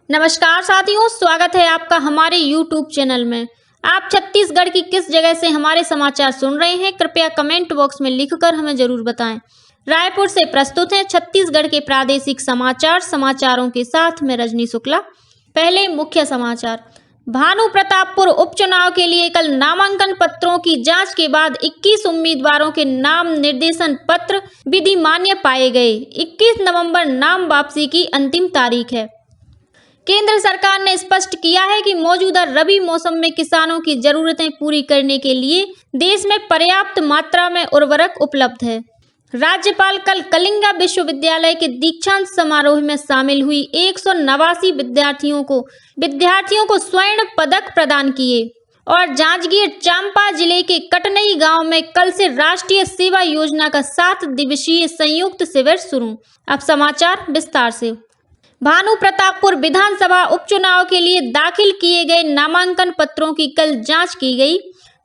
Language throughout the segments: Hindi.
नमस्कार साथियों, स्वागत है आपका हमारे YouTube चैनल में। आप छत्तीसगढ़ की किस जगह से हमारे समाचार सुन रहे हैं, कृपया कमेंट बॉक्स में लिखकर हमें जरूर बताएं। रायपुर से प्रस्तुत हैं छत्तीसगढ़ के प्रादेशिक समाचारों के साथ मैं रजनी शुक्ला। पहले मुख्य समाचार। भानु प्रतापपुर उपचुनाव के लिए कल नामांकन पत्रों की जांच के बाद 21 उम्मीदवारों के नाम निर्देशन पत्र विधि मान्य पाए गए। 21 नवंबर नाम वापसी की अंतिम तारीख है। केंद्र सरकार ने स्पष्ट किया है कि मौजूदा रबी मौसम में किसानों की जरूरतें पूरी करने के लिए देश में पर्याप्त मात्रा में उर्वरक उपलब्ध है। राज्यपाल कल कलिंगा विश्वविद्यालय के दीक्षांत समारोह में शामिल हुई 189 विद्यार्थियों को स्वर्ण पदक प्रदान किए। और जांजगीर चांपा जिले के कटनई गांव में कल से राष्ट्रीय सेवा योजना का 7 दिवसीय संयुक्त शिविर शुरू। अब समाचार विस्तार से। भानु प्रतापपुर विधानसभा उपचुनाव के लिए दाखिल किए गए नामांकन पत्रों की कल जांच की गई।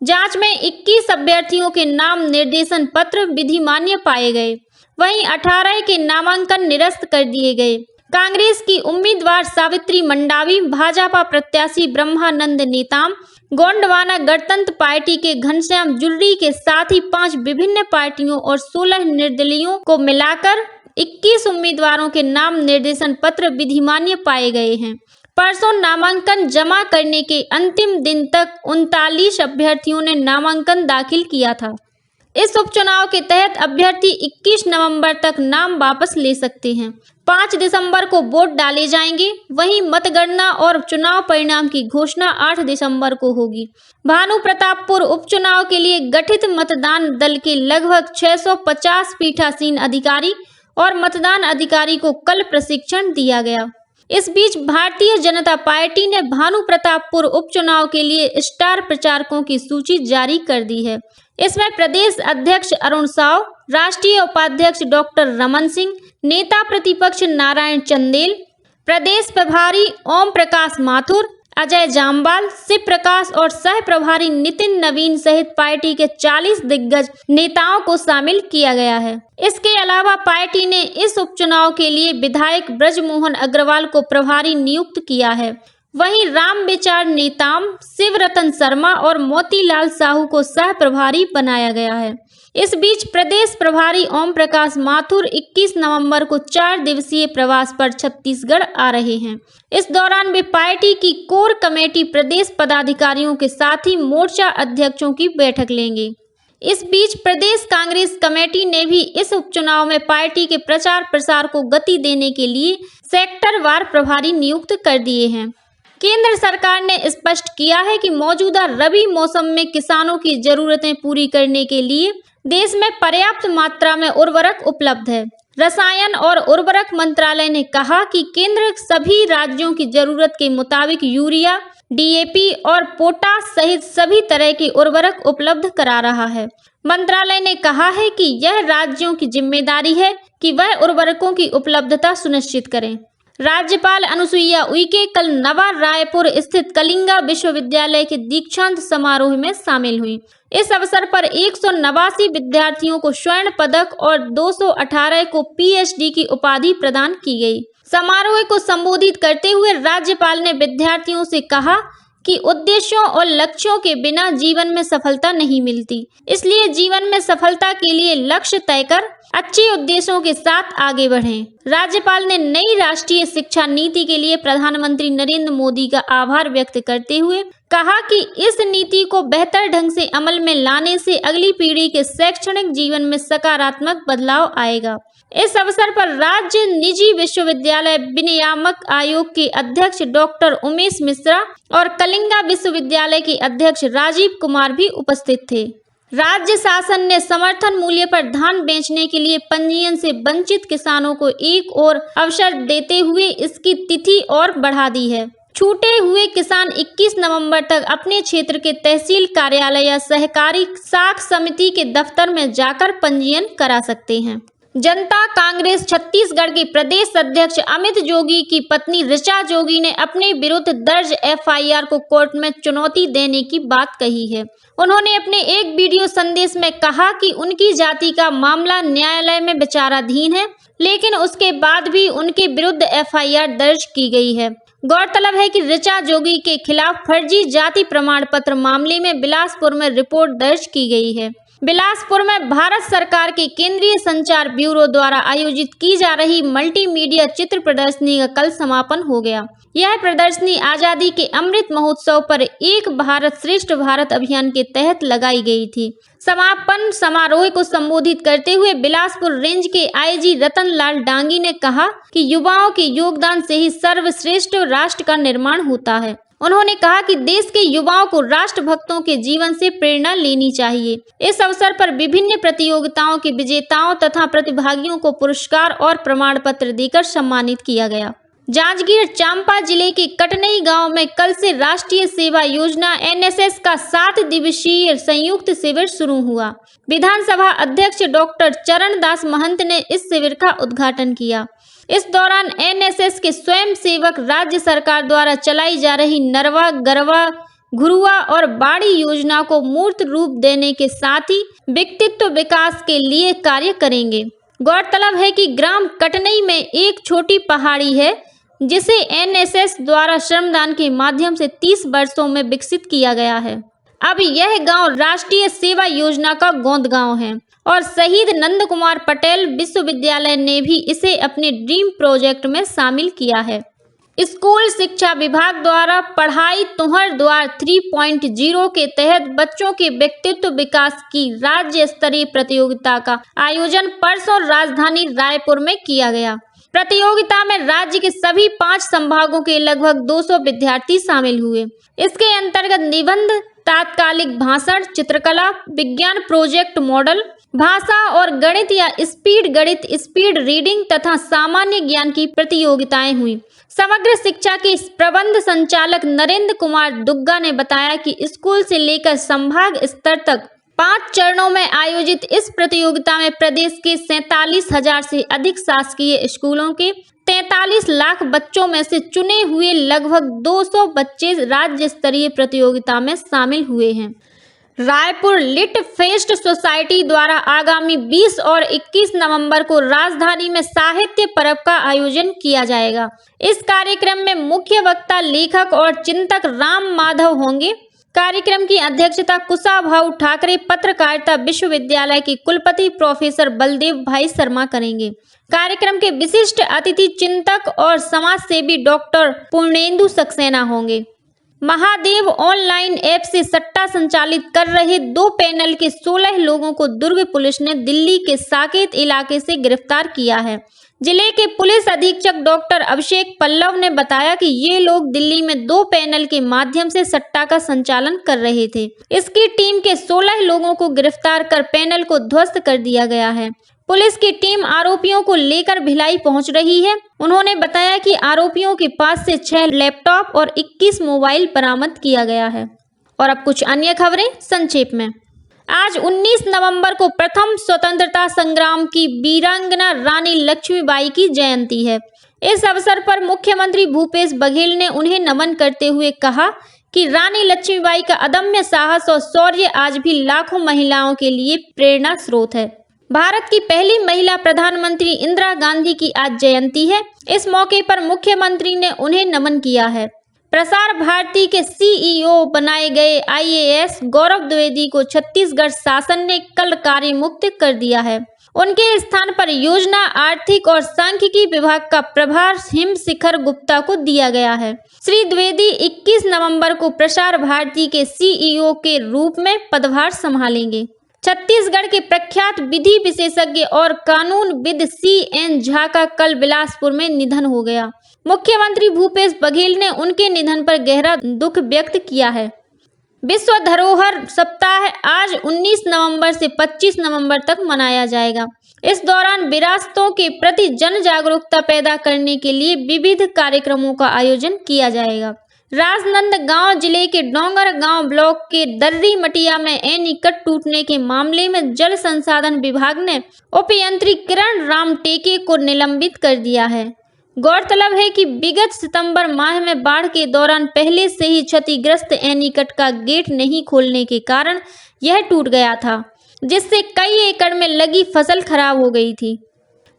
जांच में 21 अभ्यर्थियों के नाम निर्देशन पत्र विधि मान्य पाए गए, वहीं 18 के नामांकन निरस्त कर दिए गए। कांग्रेस की उम्मीदवार सावित्री मंडावी, भाजपा प्रत्याशी ब्रह्मानंद नेताम, गोंडवाना गणतंत्र पार्टी के घनश्याम जुर्री के साथ ही 5 विभिन्न पार्टियों और 16 निर्दलीयों को मिलाकर 21 उम्मीदवारों के नाम निर्देशन पत्र विधिमान्य पाए गए हैं। परसों नामांकन जमा करने के अंतिम दिन तक 39 अभ्यर्थियों ने नामांकन दाखिल किया था। इस उपचुनाव के तहत अभ्यर्थी 21 नवंबर तक नाम वापस ले सकते हैं। 5 दिसंबर को वोट डाले जाएंगे, वहीं मतगणना और चुनाव परिणाम की घोषणा 8 दिसंबर को होगी। भानु प्रतापपुर उपचुनाव के लिए गठित मतदान दल के लगभग 650 पीठासीन अधिकारी और मतदान अधिकारी को कल प्रशिक्षण दिया गया। इस बीच भारतीय जनता पार्टी ने भानु प्रतापपुर उपचुनाव के लिए स्टार प्रचारकों की सूची जारी कर दी है। इसमें प्रदेश अध्यक्ष अरुण साव, राष्ट्रीय उपाध्यक्ष डॉक्टर रमन सिंह, नेता प्रतिपक्ष नारायण चंदेल, प्रदेश प्रभारी ओम प्रकाश माथुर, अजय जामवाल, शिव प्रकाश और सह प्रभारी नितिन नवीन सहित पार्टी के 40 दिग्गज नेताओं को शामिल किया गया है। इसके अलावा पार्टी ने इस उपचुनाव के लिए विधायक ब्रजमोहन अग्रवाल को प्रभारी नियुक्त किया है। वहीं राम विचार नेताम, शिवरतन शर्मा और मोतीलाल साहू को सह प्रभारी बनाया गया है। इस बीच प्रदेश प्रभारी ओम प्रकाश माथुर 21 नवंबर को 4 दिवसीय प्रवास पर छत्तीसगढ़ आ रहे हैं। इस दौरान वे पार्टी की कोर कमेटी प्रदेश पदाधिकारियों के साथ ही मोर्चा अध्यक्षों की बैठक लेंगे। इस बीच प्रदेश कांग्रेस कमेटी ने भी इस उपचुनाव में पार्टी के प्रचार प्रसार को गति देने के लिए सेक्टरवार प्रभारी नियुक्त कर दिए हैं। केंद्र सरकार ने स्पष्ट किया है कि मौजूदा रबी मौसम में किसानों की जरूरतें पूरी करने के लिए देश में पर्याप्त मात्रा में उर्वरक उपलब्ध है। रसायन और उर्वरक मंत्रालय ने कहा कि केंद्र सभी राज्यों की जरूरत के मुताबिक यूरिया, डीएपी और पोटाश सहित सभी तरह की उर्वरक उपलब्ध करा रहा है। मंत्रालय ने कहा है कि यह राज्यों की जिम्मेदारी है कि वह उर्वरकों की उपलब्धता सुनिश्चित करें। राज्यपाल अनुसुईया उइके कल नवा रायपुर स्थित कलिंगा विश्वविद्यालय के दीक्षांत समारोह में शामिल हुई। इस अवसर पर 189 विद्यार्थियों को स्वर्ण पदक और 218 को पीएचडी की उपाधि प्रदान की गई। समारोह को संबोधित करते हुए राज्यपाल ने विद्यार्थियों से कहा कि उद्देश्यों और लक्ष्यों के बिना जीवन में सफलता नहीं मिलती, इसलिए जीवन में सफलता के लिए लक्ष्य तय कर अच्छे उद्देश्यों के साथ आगे बढ़ें। राज्यपाल ने नई राष्ट्रीय शिक्षा नीति के लिए प्रधानमंत्री नरेंद्र मोदी का आभार व्यक्त करते हुए कहा कि इस नीति को बेहतर ढंग से अमल में लाने से अगली पीढ़ी के शैक्षणिक जीवन में सकारात्मक बदलाव आएगा। इस अवसर पर राज्य निजी विश्वविद्यालय विनियामक आयोग के अध्यक्ष डॉक्टर उमेश मिश्रा और कलिंगा विश्वविद्यालय के अध्यक्ष राजीव कुमार भी उपस्थित थे। राज्य शासन ने समर्थन मूल्य पर धान बेचने के लिए पंजीयन से वंचित किसानों को एक और अवसर देते हुए इसकी तिथि और बढ़ा दी है। छूटे हुए किसान 21 नवंबर तक अपने क्षेत्र के तहसील कार्यालय या सहकारी साख समिति के दफ्तर में जाकर पंजीयन करा सकते हैं। जनता कांग्रेस छत्तीसगढ़ के प्रदेश अध्यक्ष अमित जोगी की पत्नी ऋचा जोगी ने अपने विरुद्ध दर्ज एफआईआर को कोर्ट में चुनौती देने की बात कही है। उन्होंने अपने एक वीडियो संदेश में कहा कि उनकी जाति का मामला न्यायालय में विचाराधीन है, लेकिन उसके बाद भी उनके विरुद्ध एफआईआर दर्ज की गई है। गौरतलब है कि ऋचा जोगी के खिलाफ फर्जी जाति प्रमाण पत्र मामले में बिलासपुर में रिपोर्ट दर्ज की गई है। बिलासपुर में भारत सरकार के केंद्रीय संचार ब्यूरो द्वारा आयोजित की जा रही मल्टीमीडिया चित्र प्रदर्शनी का कल समापन हो गया। यह प्रदर्शनी आजादी के अमृत महोत्सव पर एक भारत श्रेष्ठ भारत अभियान के तहत लगाई गई थी। समापन समारोह को संबोधित करते हुए बिलासपुर रेंज के आईजी रतन लाल डांगी ने कहा कि युवाओं के योगदान से ही सर्वश्रेष्ठ राष्ट्र का निर्माण होता है। उन्होंने कहा कि देश के युवाओं को राष्ट्रभक्तों के जीवन से प्रेरणा लेनी चाहिए। इस अवसर पर विभिन्न प्रतियोगिताओं के विजेताओं तथा प्रतिभागियों को पुरस्कार और प्रमाण पत्र देकर सम्मानित किया गया। जांजगीर चांपा जिले के कटनई गांव में कल से राष्ट्रीय सेवा योजना एनएसएस का 7 दिवसीय संयुक्त शिविर शुरू हुआ। विधानसभा अध्यक्ष डॉक्टर चरण दास महंत ने इस शिविर का उद्घाटन किया। इस दौरान एनएसएस के स्वयं सेवक राज्य सरकार द्वारा चलाई जा रही नरवा, गरवा, घुरुआ और बाड़ी योजना को मूर्त रूप देने के साथ ही व्यक्तित्व विकास के लिए कार्य करेंगे। गौरतलब है कि ग्राम कटनई में एक छोटी पहाड़ी है जिसे एनएसएस द्वारा श्रमदान के माध्यम से 30 वर्षों में विकसित किया गया है। अब यह गांव राष्ट्रीय सेवा योजना का गोंद गांव है और शहीद नंद कुमार पटेल विश्वविद्यालय ने भी इसे अपने ड्रीम प्रोजेक्ट में शामिल किया है। स्कूल शिक्षा विभाग द्वारा पढ़ाई तुहर द्वार 3.0 के तहत बच्चों के व्यक्तित्व विकास की राज्य स्तरीय प्रतियोगिता का आयोजन परसों राजधानी रायपुर में किया गया। प्रतियोगिता में राज्य के सभी 5 संभागों के लगभग 200 विद्यार्थी शामिल हुए। इसके अंतर्गत निबंध, तात्कालिक भाषण, चित्रकला, विज्ञान प्रोजेक्ट मॉडल, भाषा और गणित या स्पीड गणित, स्पीड रीडिंग तथा सामान्य ज्ञान की प्रतियोगिताएं हुई। समग्र शिक्षा के प्रबंध संचालक नरेंद्र कुमार दुग्गा ने बताया कि स्कूल से लेकर संभाग स्तर तक 5 चरणों में आयोजित इस प्रतियोगिता में प्रदेश के 47,000 से अधिक शासकीय स्कूलों के 43 लाख बच्चों में से चुने हुए लगभग 200 बच्चे राज्य स्तरीय प्रतियोगिता में शामिल हुए हैं। रायपुर लिट फेस्ट सोसाइटी द्वारा आगामी 20 और 21 नवंबर को राजधानी में साहित्य पर्व का आयोजन किया जाएगा। इस कार्यक्रम में मुख्य वक्ता लेखक और चिंतक राम माधव होंगे। कार्यक्रम की अध्यक्षता कुशाभाऊ ठाकरे पत्रकारिता विश्वविद्यालय के कुलपति प्रोफेसर बलदेव भाई शर्मा करेंगे। कार्यक्रम के विशिष्ट अतिथि चिंतक और समाजसेवी डॉक्टर पूर्णेंदु सक्सेना होंगे। महादेव ऑनलाइन ऐप से सट्टा संचालित कर रहे 2 पैनल के 16 लोगों को दुर्ग पुलिस ने दिल्ली के साकेत इलाके से गिरफ्तार किया है। जिले के पुलिस अधीक्षक डॉक्टर अभिषेक पल्लव ने बताया कि ये लोग दिल्ली में 2 पैनल के माध्यम से सट्टा का संचालन कर रहे थे। इसकी टीम के 16 लोगों को गिरफ्तार कर पैनल को ध्वस्त कर दिया गया है। पुलिस की टीम आरोपियों को लेकर भिलाई पहुंच रही है। उन्होंने बताया कि आरोपियों के पास से 6 लैपटॉप और 21 मोबाइल बरामद किया गया है। और अब कुछ अन्य खबरें संक्षेप में। आज 19 नवंबर को प्रथम स्वतंत्रता संग्राम की वीरांगना रानी लक्ष्मीबाई की जयंती है। इस अवसर पर मुख्यमंत्री भूपेश बघेल ने उन्हें नमन करते हुए कहा कि रानी लक्ष्मीबाई का अदम्य साहस और शौर्य आज भी लाखों महिलाओं के लिए प्रेरणा स्रोत है। भारत की पहली महिला प्रधानमंत्री इंदिरा गांधी की आज जयंती है। इस मौके पर मुख्यमंत्री ने उन्हें नमन किया है। प्रसार भारती के सीईओ बनाए गए आईएएस गौरव द्विवेदी को छत्तीसगढ़ शासन ने कल कार्य मुक्त कर दिया है। उनके स्थान पर योजना, आर्थिक और सांख्यिकी विभाग का प्रभार हिमशिखर गुप्ता को दिया गया है। श्री द्विवेदी 21 नवंबर को प्रसार भारती के सीईओ के रूप में पदभार संभालेंगे। छत्तीसगढ़ के प्रख्यात विधि विशेषज्ञ और कानूनविद CN झा का कल बिलासपुर में निधन हो गया। मुख्यमंत्री भूपेश बघेल ने उनके निधन पर गहरा दुख व्यक्त किया है। विश्व धरोहर सप्ताह आज 19 नवंबर से 25 नवंबर तक मनाया जाएगा। इस दौरान विरासतों के प्रति जन जागरूकता पैदा करने के लिए विविध कार्यक्रमों का आयोजन किया जाएगा। राजनांदगांव जिले के डोंगर गांव ब्लॉक के दर्री मटिया में एनीकट टूटने के मामले में जल संसाधन विभाग ने उपयंत्री किरण राम टेके को निलंबित कर दिया है। गौरतलब है कि विगत सितंबर माह में बाढ़ के दौरान पहले से ही क्षतिग्रस्त एनीकट का गेट नहीं खोलने के कारण यह टूट गया था, जिससे कई एकड़ में लगी फसल खराब हो गई थी।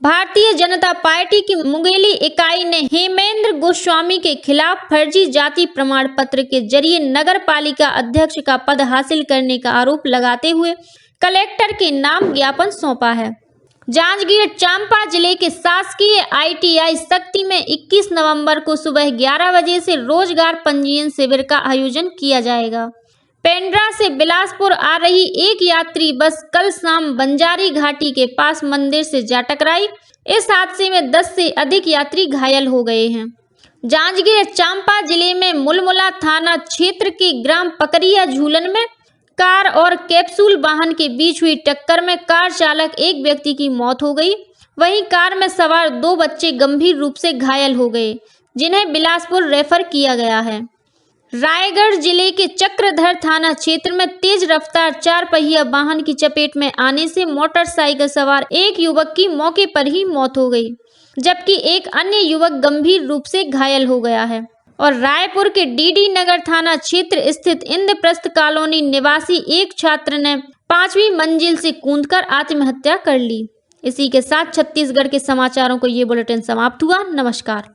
भारतीय जनता पार्टी की मुंगेली इकाई ने हेमेंद्र गोस्वामी के खिलाफ फर्जी जाति प्रमाण पत्र के जरिए नगर पालिका अध्यक्ष का पद हासिल करने का आरोप लगाते हुए कलेक्टर के नाम ज्ञापन सौंपा है। जांजगीर चांपा जिले के शासकीय ITI शक्ति में 21 नवंबर को सुबह 11 बजे से रोजगार पंजीयन शिविर का आयोजन किया जाएगा। पेंड्रा से बिलासपुर आ रही एक यात्री बस कल शाम बंजारी घाटी के पास मंदिर से जा टकराई। इस हादसे में 10 से अधिक यात्री घायल हो गए हैं। जांजगीर चांपा जिले में मुलमुला थाना क्षेत्र के ग्राम पकरिया झूलन में कार और कैप्सूल वाहन के बीच हुई टक्कर में कार चालक एक व्यक्ति की मौत हो गई। वहीं कार में सवार 2 बच्चे गंभीर रूप से घायल हो गए, जिन्हें बिलासपुर रेफर किया गया है। रायगढ़ जिले के चक्रधर थाना क्षेत्र में तेज रफ्तार 4 पहिया वाहन की चपेट में आने से मोटरसाइकिल सवार एक युवक की मौके पर ही मौत हो गई, जबकि एक अन्य युवक गंभीर रूप से घायल हो गया है। और रायपुर के DD नगर थाना क्षेत्र स्थित इंद्रप्रस्थ कॉलोनी निवासी एक छात्र ने 5वीं मंजिल से कूदकर आत्महत्या कर ली। इसी के साथ छत्तीसगढ़ के समाचारों को ये बुलेटिन समाप्त हुआ। नमस्कार।